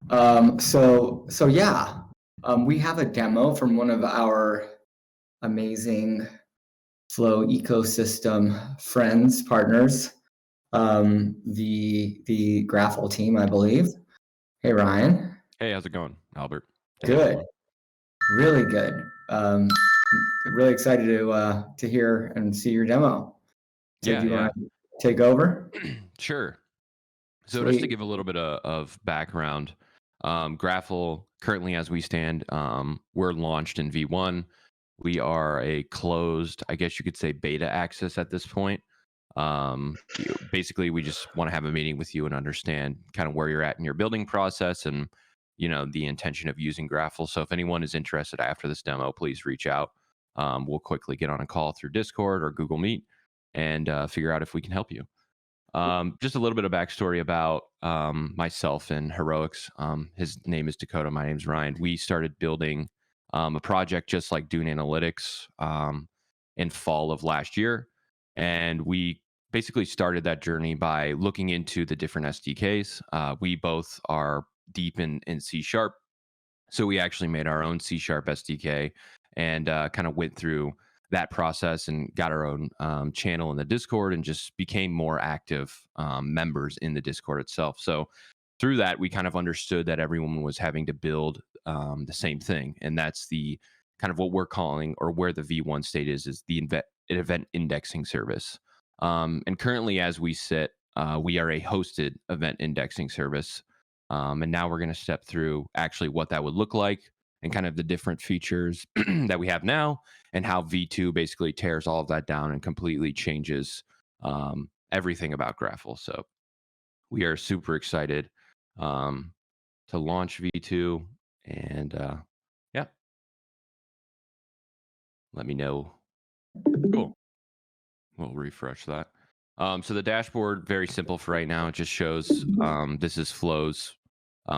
So yeah, we have a demo from one of our amazing Flow ecosystem friends, partners, the Graffle team, I believe. Hey, Ryan. Hey, how's it going, Albert? Good, really good. Really excited to hear and see your demo. So, do you Yeah. want to take over? Sure. So just to Sweet. give a little bit of background, Graffle currently, as we stand, we're launched in V1. We are a closed, I guess you could say, beta access at this point. Basically, we just want to have a meeting with you and understand kind of where you're at in your building process and the intention of using Graffle. So if anyone is interested after this demo, please reach out. We'll quickly get on a call through Discord or Google Meet and figure out if we can help you. Just a little bit of backstory about myself and Heroics. His name is Dakota. My name's Ryan. We started building a project just like Dune Analytics in fall of last year. And we basically started that journey by looking into the different SDKs. We both are deep in C Sharp. So we actually made our own C Sharp SDK and kind of went through that process and got our own channel in the Discord and just became more active members in the Discord itself. So through that, we kind of understood that everyone was having to build the same thing. And that's the kind of what we're calling, or where the V1 state is the event indexing service. And currently, as we sit, we are a hosted event indexing service. And now we're going to step through actually what that would look like and kind of the different features that we have now, and how V2 basically tears all of that down and completely changes everything about Graffle. So we are super excited to launch V2. And yeah, let me know. Cool. We'll refresh that. So the dashboard, very simple for right now. It just shows this is Flow's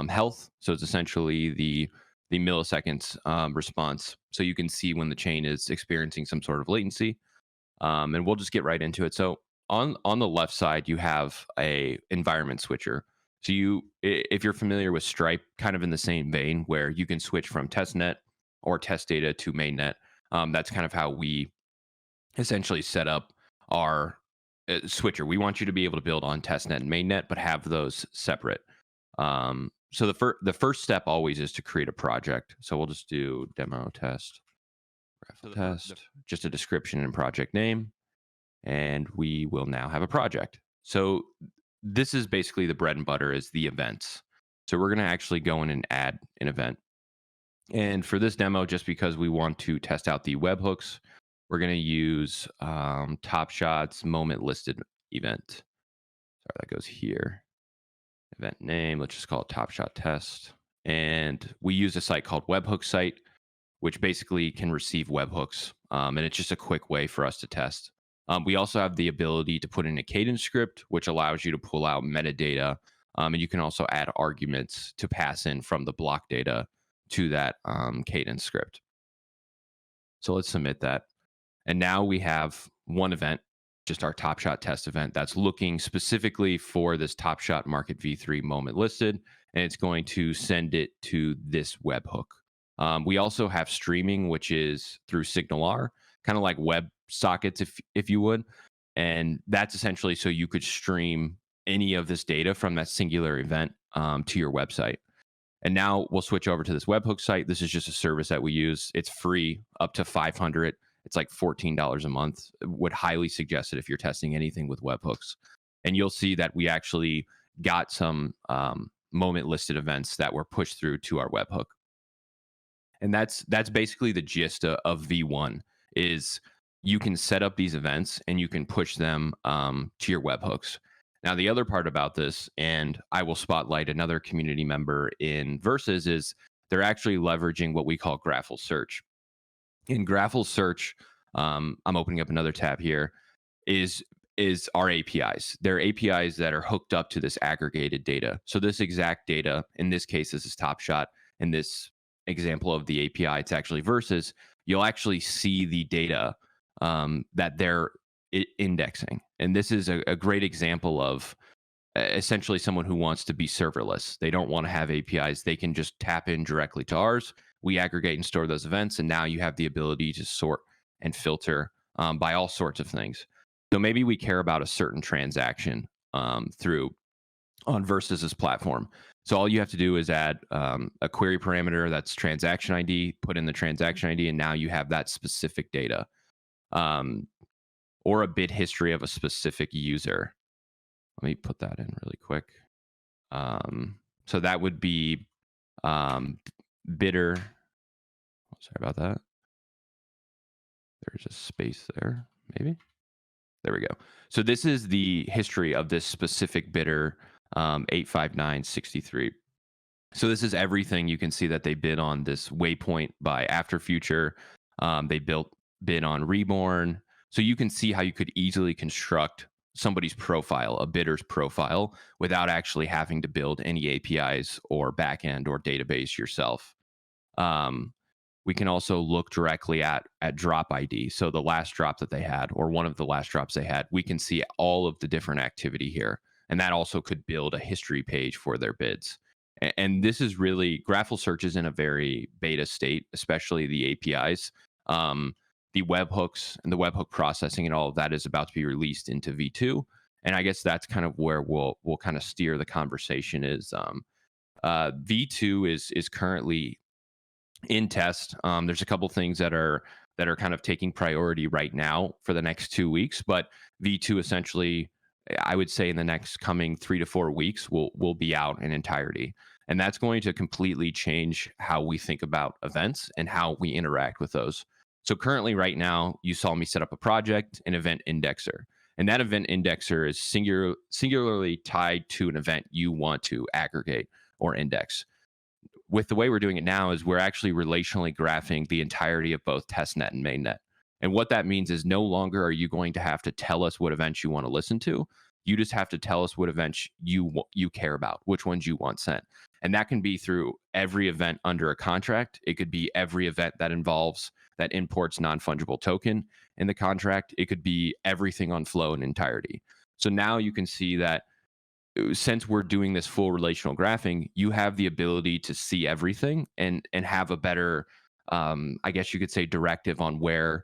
health. So it's essentially the milliseconds response. So you can see when the chain is experiencing some sort of latency. And we'll just get right into it. So on the left side, you have a environment switcher. So if you're familiar with Stripe, kind of in the same vein, where you can switch from testnet or test data to mainnet. That's kind of how we essentially set up our switcher. We want you to be able to build on testnet and mainnet, but have those separate. So the first step always is to create a project. So we'll just do demo test, just a description and project name, and we will now have a project. So this is basically the bread and butter, is the events. So we're going to actually go in and add an event. And for this demo, just because we want to test out the webhooks, we're going to use Top Shot's moment listed event. Sorry, that goes here. Event name, let's just call it Top Shot Test. And we use a site called Webhook Site, which basically can receive webhooks. And it's just a quick way for us to test. We also have the ability to put in a cadence script, which allows you to pull out metadata. And you can also add arguments to pass in from the block data to that cadence script. So let's submit that. And now we have one event, just our Top Shot test event, that's looking specifically for this Top Shot Market V3 moment listed, and it's going to send it to this webhook. We also have streaming, which is through SignalR, kind of like web sockets, if you would. And that's essentially so you could stream any of this data from that singular event to your website. And now we'll switch over to this webhook site. This is just a service that we use. It's free up to 500. It's like $14 a month. Would highly suggest it if you're testing anything with webhooks. And you'll see that we actually got some moment listed events that were pushed through to our webhook. And that's basically the gist of V1, is you can set up these events and you can push them to your webhooks. Now, the other part about this, and I will spotlight another community member in Versus, is they're actually leveraging what we call Graffle Search. In Graffle Search, I'm opening up another tab here, is our APIs. They're APIs that are hooked up to this aggregated data. So this exact data, in this case, this is Top Shot. In this example of the API, it's actually Versus. You'll actually see the data that they're indexing. And this is a great example of essentially someone who wants to be serverless. They don't want to have APIs. They can just tap in directly to ours. We aggregate and store those events, and now you have the ability to sort and filter by all sorts of things. So maybe we care about a certain transaction through on Versus's platform. So all you have to do is add a query parameter that's transaction ID, put in the transaction ID, and now you have that specific data, um, or a bit history of a specific user. Let me put that in really quick. So that would be bidder. Oh, sorry about that. There's a space there, maybe. There we go. So this is the history of this specific bidder, 85963. So this is everything. You can see that they bid on this Waypoint by After Future. They bid on Reborn. So you can see how you could easily construct somebody's profile, a bidder's profile, without actually having to build any APIs or backend or database yourself. We can also look directly at drop ID. So the last drop that they had, or one of the last drops they had, we can see all of the different activity here. And that also could build a history page for their bids. And this is really, Graffle Search is in a very beta state, especially the APIs. The webhooks and the webhook processing and all of that is about to be released into V2. And I guess that's kind of where we'll kind of steer the conversation is V2 is currently in test. There's a couple things that are kind of taking priority right now for the next 2 weeks, but V2 essentially, I would say in the next coming 3 to 4 weeks will be out in entirety, and that's going to completely change how we think about events and how we interact with those. So currently, right now, you saw me set up a project, an event indexer, and that event indexer is singularly tied to an event you want to aggregate or index. With the way we're doing it now is we're actually relationally graphing the entirety of both testnet and mainnet. And what that means is no longer are you going to have to tell us what events you want to listen to. You just have to tell us what events you care about, which ones you want sent. And that can be through every event under a contract. It could be every event that imports non-fungible token in the contract. It could be everything on flow in entirety. So now you can see that since we're doing this full relational graphing, you have the ability to see everything and have a better, I guess you could say, directive on where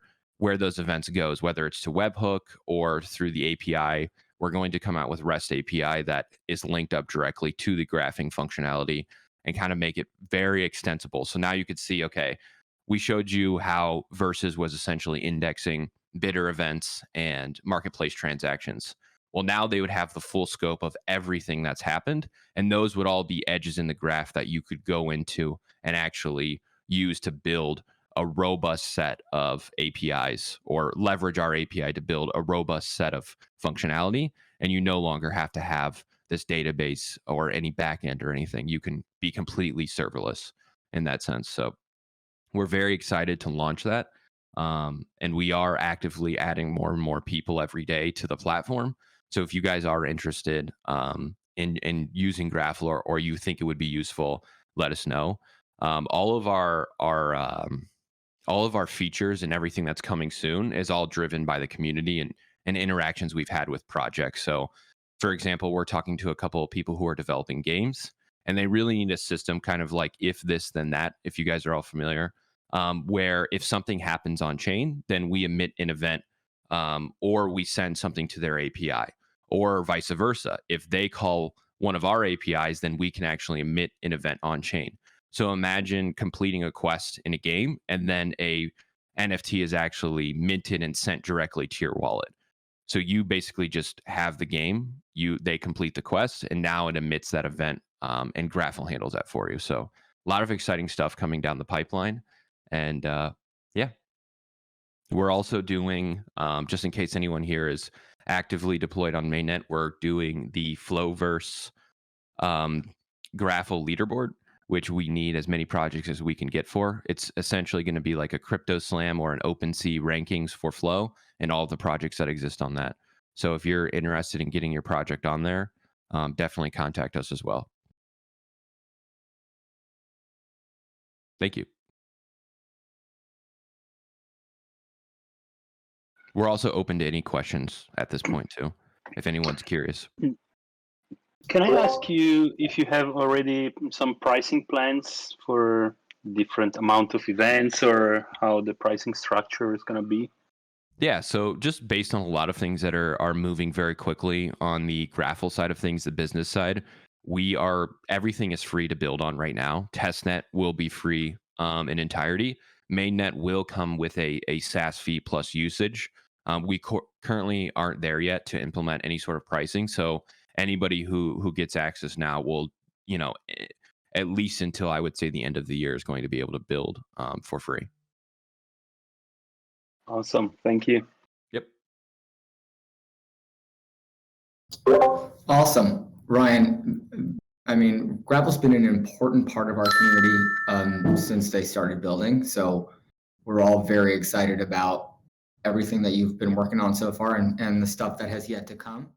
those events goes, whether it's to webhook or through the API. We're going to come out with REST API that is linked up directly to the graphing functionality and kind of make it very extensible. So now you could see, okay, we showed you how Versus was essentially indexing bidder events and marketplace transactions. Well, now they would have the full scope of everything that's happened. And those would all be edges in the graph that you could go into and actually use to build a robust set of APIs or leverage our API to build a robust set of functionality. And you no longer have to have this database or any backend or anything. You can be completely serverless in that sense. So we're very excited to launch that. And we are actively adding more and more people every day to the platform. So if you guys are interested in using Graffle or you think it would be useful, let us know. All of our features and everything that's coming soon is all driven by the community and interactions we've had with projects. So, for example, we're talking to a couple of people who are developing games, and they really need a system kind of like if this then that. If you guys are all familiar, where if something happens on chain, then we emit an event, or we send something to their API, or vice versa. If they call one of our APIs, then we can actually emit an event on chain. So imagine completing a quest in a game, and then a NFT is actually minted and sent directly to your wallet. So you basically just have the game, they complete the quest, and now it emits that event, and Graffle handles that for you. So a lot of exciting stuff coming down the pipeline, and yeah, we're also doing, just in case anyone here is actively deployed on mainnet, we're doing the Flowverse Graffle leaderboard, which we need as many projects as we can get for. It's essentially going to be like a crypto slam or an OpenSea rankings for Flow and all the projects that exist on that. So if you're interested in getting your project on there, definitely contact us as well. Thank you. We're also open to any questions at this point too, if anyone's curious. Can I ask you if you have already some pricing plans for different amount of events or how the pricing structure is going to be? Yeah, so just based on a lot of things that are moving very quickly on the Graffle side of things, the business side, we are everything is free to build on right now. Testnet will be free in entirety. Mainnet will come with a SaaS fee plus usage. We currently aren't there yet to implement any sort of pricing, so anybody who gets access now will, you know, at least until I would say the end of the year is going to be able to build for free. Awesome. Thank you. Yep. Awesome, Ryan. I mean, Grapple's been an important part of our community since they started building. So we're all very excited about everything that you've been working on so far and the stuff that has yet to come.